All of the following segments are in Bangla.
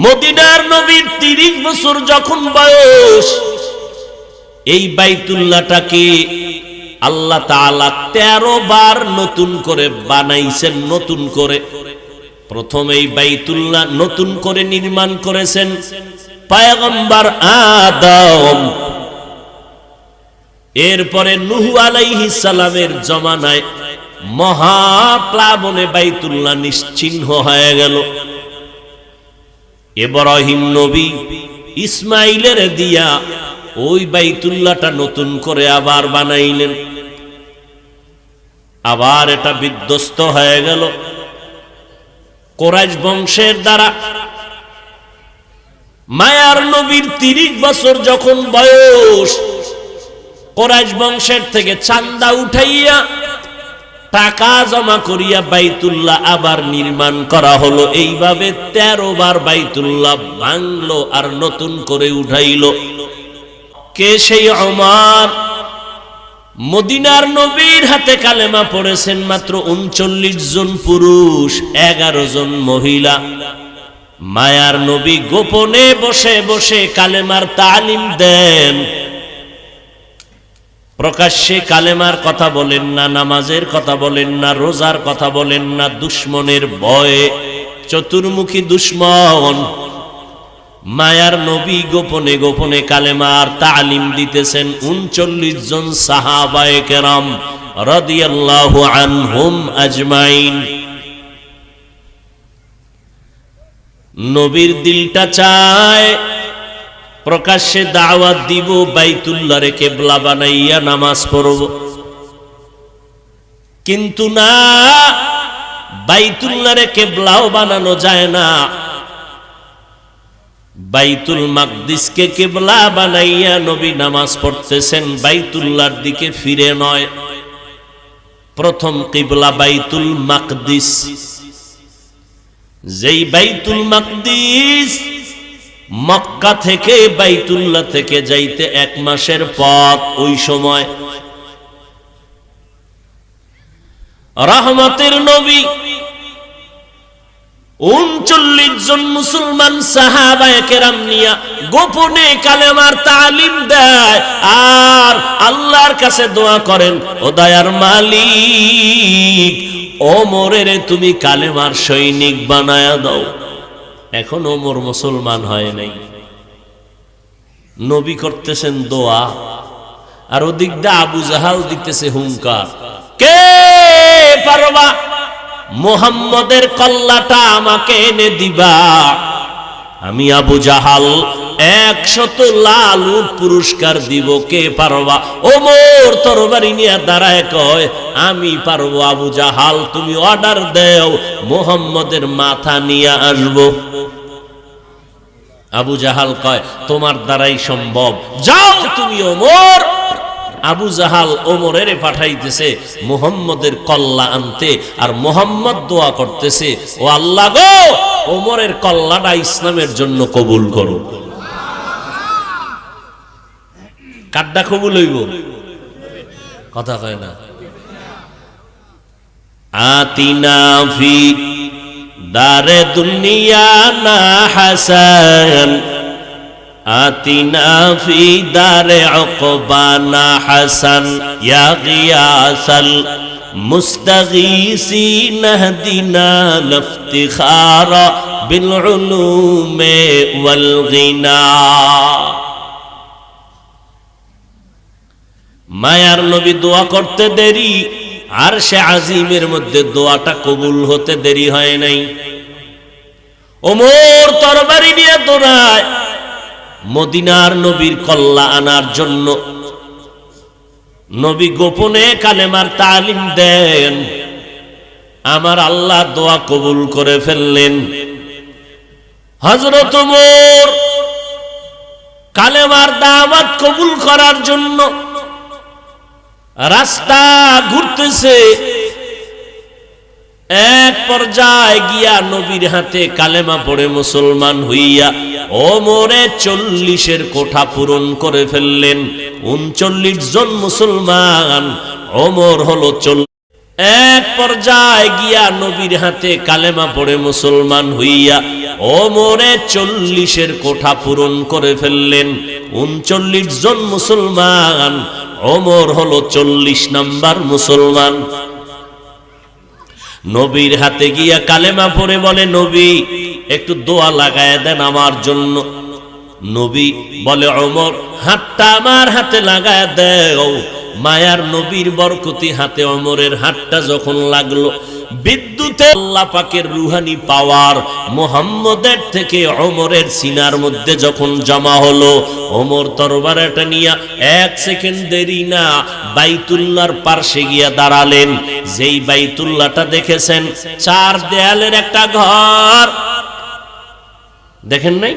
মদিনার নবীর 30 বছর যখন বয়স, এই বাইতুল্লাহটাকে আল্লাহ তাআলা 13 বার নতুন করে বানাইছেন। নতুন করে প্রথম এই বাইতুল্লাহ নতুন করে নির্মাণ করেছেন পয়গম্বর আদম। এরপরে নূহ আলাইহিস সালামের জমানায় মহাপ্লাবনে বাইতুল্লাহ নিশ্চিহ্ন হয়ে গেল। ইব্রাহিম নবী ইসমাইলের দিয়া ওই বাইতুল্লাহটা নতুন করে আবার বানাইলেন। আবার এটা বিধ্বস্ত হয়ে গেল কুরাইশ বংশের দ্বারা। মায়ার নবীর 30 বছর যখন বয়স, কুরাইশ বংশের থেকে চান্দা উঠাইয়া টাকা জমা করিয়া বাইতুল্লাহ আবার নির্মাণ করা হলো। এইভাবে 13 বার বাইতুল্লাহ ভাঙলো আর নতুন করে উঠাইলো। কে সেই ওমর? মদিনার নবীর হাতে কালেমা পড়েছেন মাত্র 39 জন পুরুষ, 11 জন মহিলা। মায়ার নবী গোপনে বসে বসে কালেমার তালিম দেন। প্রকাশ্যে কালেমার কথা বলেন না, নামাজের কথা বলেন না, রোজার কথা বলেন না। দুশ্মনের ভয়ে, চতুর্মুখী দুশ্মন, মায়ার নবী গোপনে গোপনে কালেমার তালিম দিতেছেন 39 জন সাহাবায়ে কেরাম রাদিয়াল্লাহু আনহুম আজমাইন। নবীর দিলটা চায় প্রকাশ্যে দাওয়াত দিব, বাইতুল্লাহরে কিবলা বানাইয়া নামাজ পড়ব, কিন্তু না, বাইতুল্লাহরে কিবলাও বানানো যায় না। বাইতুল মাকদিসকে কিবলা বানাইয়া নবী নামাজ পড়তেছেন, বাইতুল্লাহর দিকে ফিরে নয়। প্রথম কিবলা বাইতুল মাকদিস। যেই বাইতুল মাকদিস মক্কা থেকে বাইতুল্লাহ থেকে যাইতে 1 মাসের পথ। ওই সময় রহমতের নবী 39 জন মুসলমান সাহাবায়ে কেরাম নিয়া গোপনে কালেমার তালিম দেয় আর আল্লাহর কাছে দোয়া করেন, ও দয়ার মালিক, ওমরের তুমি কালেমার সৈনিক বানায়া দাও। এখন ওমর মুসলমান হয় নাই। নবী করতেছেন দোয়া, আর ওদিক দিয়ে আবু জাহাল দিতেছে হুঙ্কার, কে পারবা মুহাম্মদের কল্লাটা আমাকে এনে দিবা? আমি আবু জাহাল 100 লাল উট পুরস্কার দিব, কে পারবা? ওমর তরবারি নিয়ে দাঁড়ায় কয়, আমি পারবো। আবু জাহাল তুমি অর্ডার দেও, মুহাম্মদের মাথা নিয়ে আসবো। আবু জাহাল কয়, তোমার দ্বারাই সম্ভব, যাও তুমি ওমর। আবু জাহাল ওমরের পাঠাইতেছে মুহাম্মদের কল্লা আনতে, আর মুহাম্মদ দোয়া করতেছে, ও আল্লাহ গো, ওমরের কল্লাটা ইসলামের জন্য কবুল করো। কাড্ডা কবুল হইব? কথা কয় না। আতিনা ফি দারে দুনিয়া না হাসান, আতিনা ফি দারে উকবা না হাসান, ইয়া গিয়াসাল মুস্তাগীসিন হদিনা লিফতিখারা বিল উলুমি ওয়াল গিনা। মায়ার নবী দোয়া করতে দেরি, আর সে আজিমের মধ্যে দোয়াটা কবুল হতে দেরি হয় নাই। ওমর তরবারি নিয়ে দৌড়ায় মদিনার নবীর কল্লা আনার জন্য। নবী গোপনে কালেমার তালিম দেন, আমার আল্লাহ দোয়া কবুল করে ফেললেন। হযরত ওমর কালেমার দাওয়াত কবুল করার জন্য রাস্তা ঘুরতেছে। এক পর্যায়ে গিয়া নবীর হাতে কালেমা পড়ে মুসলমান হইয়া ওমরে 40-এর কোঠা পূরণ করে ফেললেন। 39 জন মুসলমান, ওমর হলো 40। এক পর্যায়ে গিয়া নবীর হাতে কালেমা পড়ে মুসলমান হইয়া ওমরে 40-এর কোঠা পূরণ করে ফেললেন। 39 জন মুসলমান, ওমর হলো 40 নাম্বার মুসলমান। নবীর হাতে গিয়া কালেমা পড়ে বলে, নবী একটু দোয়া লাগায় দেন আমার জন্য। নবী বলে, ওমর হাতটা আমার হাতে লাগায় দাও। মায়ার নবীর বরকতি হাতে ওমরের হাতটা যখন লাগলো, বিদ্যুতে আল্লাহ পাকের রুহানি পাওয়ার মুহাম্মদের থেকে ওমরের সিনার মধ্যে যখন জমা হলো, ওমর তরবারটা নিয়ে 1 সেকেন্ড দেরি না বাইতুল্লাহর পাশে গিয়া দাঁড়ালেন। যেই বাইতুল্লাহটা দেখেছেন 4 দেয়ালের একটা ঘর, দেখেন নাই?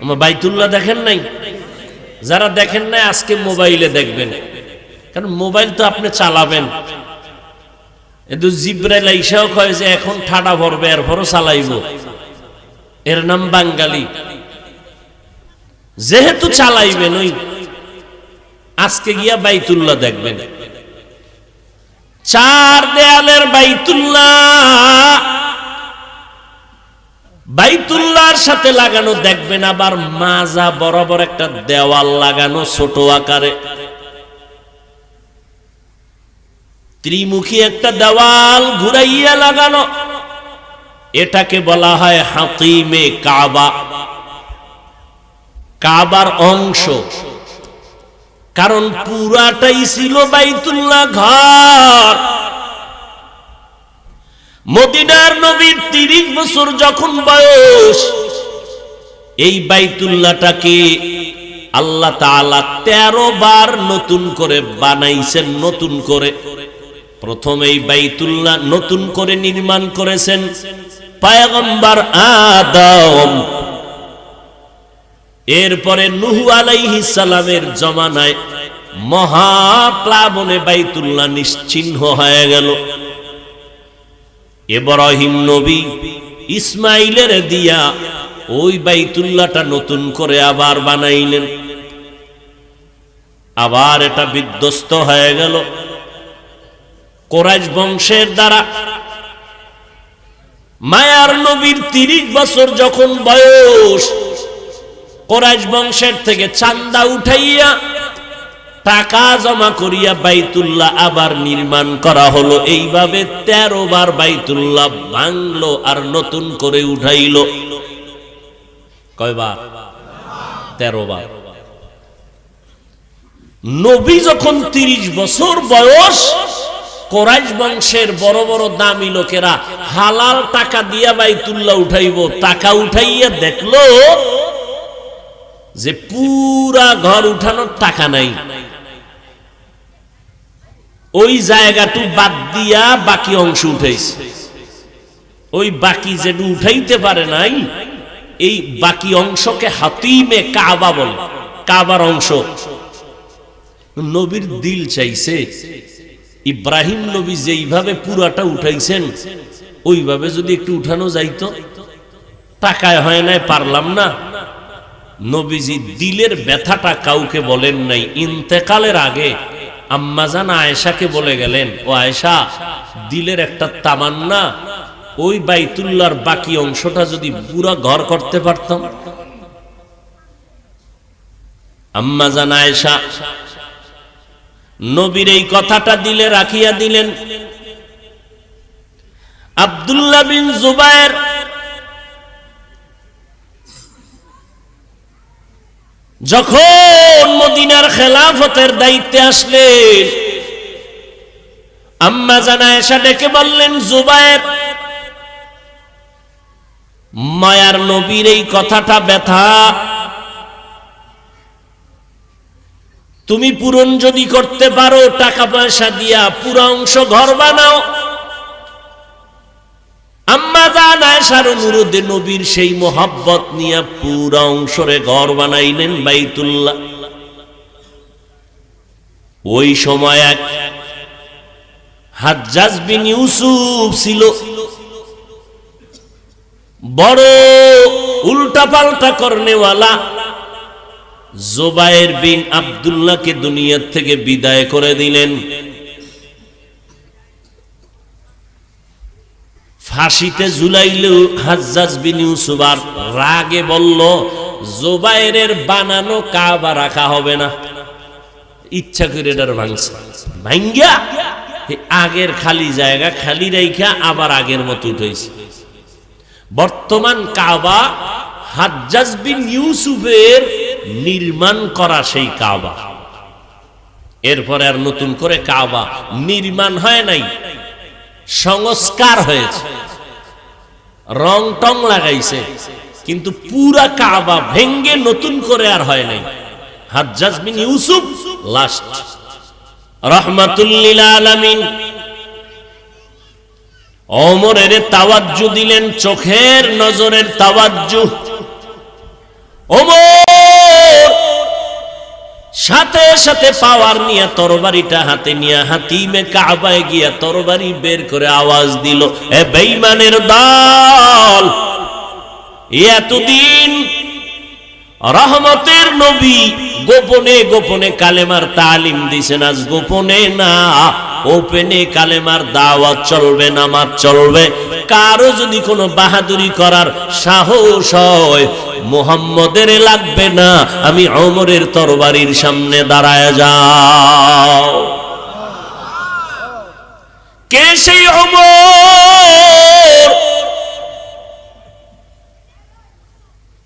আমার বাইতুল্লাহ দেখেন নাই? যারা দেখেন নাই আজকে মোবাইলে দেখবেন, কারণ মোবাইল তো আপনি চালাবেন। কিন্তু জিব্রাইল আইসাও কয় যে এখন ঠাডা ভরবে, এরপরও চালাইব। এর নাম বাঙালি। যেহেতু চালাইবেন, ওই আজকে গিয়া বাইতুল্লাহ দেখবেন। 4 দেয়ালের বাইতুল্লাহ, বাইতুল্লাহর সাথে লাগানো দেখবেন আবার মাজা বরাবর একটা দেওয়াল লাগানো ছোট আকারে, ত্রিমুখী একটা দেওয়াল ঘুরাইয়া লাগানো। এটাকে বলা হয় হাতিমে কাবা, কাবার অংশ। কারণ পুরাটাই ছিল বাইতুল্লাহ ঘর। মদিনার নবীর 30 বছর যখন বয়স, এই বাইতুল্লাহটাকে আল্লাহ তাআলা 13 বার নতুন করে বানাইছেন। নতুন করে প্রথম এই বাইতুল্লাহ নতুন করে নির্মাণ করেছেন পয়গম্বর আদম। এরপরে নূহ আলাইহিস সালামের জমানায় মহাপ্লাবনে বাইতুল্লাহ নিশ্চিহ্ন হয়ে গেল। ইব্রাহিম নবী ইসমাইলের দিয়া ওই বাইতুল্লাহটা নতুন করে আবার বানাইলেন। আবার এটা বিধ্বস্ত হয়ে গেল কুরাইশ বংশের দ্বারা। মায়ার নবীর 30 বছর যখন বয়স, কুরাইশ বংশের থেকে চান্দা উঠাইয়া টাকা জমা করিয়া বাইতুল্লাহ আবার নির্মাণ করা হলো। এইভাবে 13 বার বাইতুল্লাহ ভাঙলো আর নতুন করে উঠাইলো। কয়বার? 13 বার। নবী যখন 30 বছর বয়স, কুরাইশ বংশের বড় বড় দামি লোকেরা হালাল টাকা দিয়া বাইতুল্লাহ উঠাইব। টাকা উঠাইয়া দেখলো যে পুরা ঘর উঠানোর টাকা নাই। ওই জায়গাটু বাদ দিয়া বাকি অংশ উঠাইছে। ওই বাকি যেটু উঠাইতে পারে নাই, এই বাকি অংশকে হাতিমে কাবা বলে, কাবার অংশ। নবীর দিল চাইছে ইব্রাহিম নবী যেইভাবে পুরাটা উঠাইছেন ওইভাবে যদি একটু উঠানো যাইতো। টাকায় হয় নাই, পারলাম না। নবীজি দিলের ব্যথাটা কাউকে বলেন নাই। ইন্তেকালের আগে আম্মাজান আয়েশাকে বলে গেলেন, ও আয়েশা, দিলের একটা তামান্না, ওই বাইতুল্লাহর বাকি অংশটা যদি পুরা ঘর করতে পারতাম। আম্মাজান আয়েশা নবীর এই কথাটা দিলে রাখিয়া দিলেন। আব্দুল্লাহ বিন জুবায়ের যখন মদিনার খেলাফতের দায়িত্বে আসলেন, আম্মা জান আয়েশা ডেকে বললেন, জুবায়ের, মায়ার নবীর এই কথাটা ব্যথা, তুমি পূরণ যদি করতে পারো টাকা পয়সা দিয়া পুরো অংশ ঘর বানাও। আম্মা জান আয়েশার অনুরোধে নবীর সেই মোহাব্বত নিয়ে পুরো অংশরে ঘর বানাইলেন বাইতুল্লাহ। ওই সময় এক হাজ্জাজ বিন ইউসুফ ছিল, বড় উল্টা পাল্টা করনেওয়ালা। জুবায়ের বিন আব্দুল্লাহকে দুনিয়া থেকে বিদায় করে দিলেন। ফাঁসিতে ঝুলাইল হাজ্জাজ বিন ইউসুফ আর রাগে বলল জুবাইরের বানানো কাবা রাখা হবে না, ইচ্ছা করে এটার ভাঙছে, ভাঙ্গা আগের খালি জায়গা খালি রাইখা আবার আগের মতো উঠেছে। বর্তমান কাবা হাজ্জাজ বিন ইউসুফের নির্মাণ করা সেই কাবা। এরপরে আর নতুন করে কাবা নির্মাণ হয় নাই, সংস্কার হয়েছে, রং টং লাগাইছে, কিন্তু পুরা কাবা ভেঙ্গে নতুন করে আর হয় নাই। হাজ্জাজ বিন ইউসুফ লাস্ট রাহমাতুল লিল আলামিন। ওমরের তাওয়াজ্জু দিলেন, চোখের নজরের তাওয়াজ্জু। ওমর সাথে সাথে পাওয়ার নিয়ে তরবারিটা হাতে নিয়ে হাতিমে কাবায় গিয়া তরবারি বের করে আওয়াজ দিল, এ বেঈমানের দল, এতদিন রহমতের নবী গোপনে গোপনে কালেমার তালিম দিছেন, আজ গোপনে না ওপেনে কালেমার দাওয়াত চলবে, নামাজ চলবে। কারো যদি কোনো বাহাদুরি করার সাহস হয়, মুহাম্মদের লাগবে না, আমি ওমরের তরবারির সামনে দাঁড়ায় যাও। কে সেই ওমর?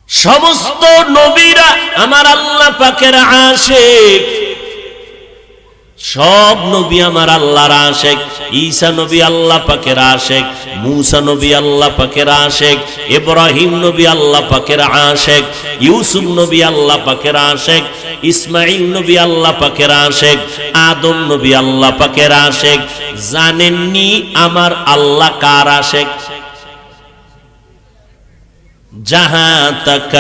সমস্ত নবীরা আমার আল্লাহ পাকের আশিক, সব নবী আমার আল্লাহর আশিক। ঈসা নবী আল্লাহ পাকের আশিক, মূসা নবী আল্লাহ পাকের আশিক, ইব্রাহিম নবী আল্লাহ পাকের আশিক, ইউসুফ নবী আল্লাহ পাকের আশিক, ইসমাঈল নবী আল্লাহ পাকের আশিক, আদম নবী আল্লাহ পাকের আশিক। জানেননি আমার আল্লাহ কার আশিক? जहां तक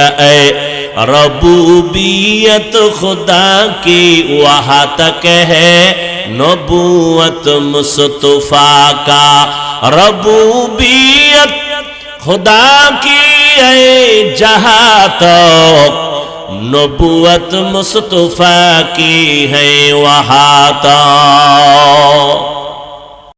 रबूबियत खुदा की वहां तक है नबूवत मुस्तफा का। रबूबियत खुदा की है जहां तक नबूवत मुस्तफा की है वहां तक।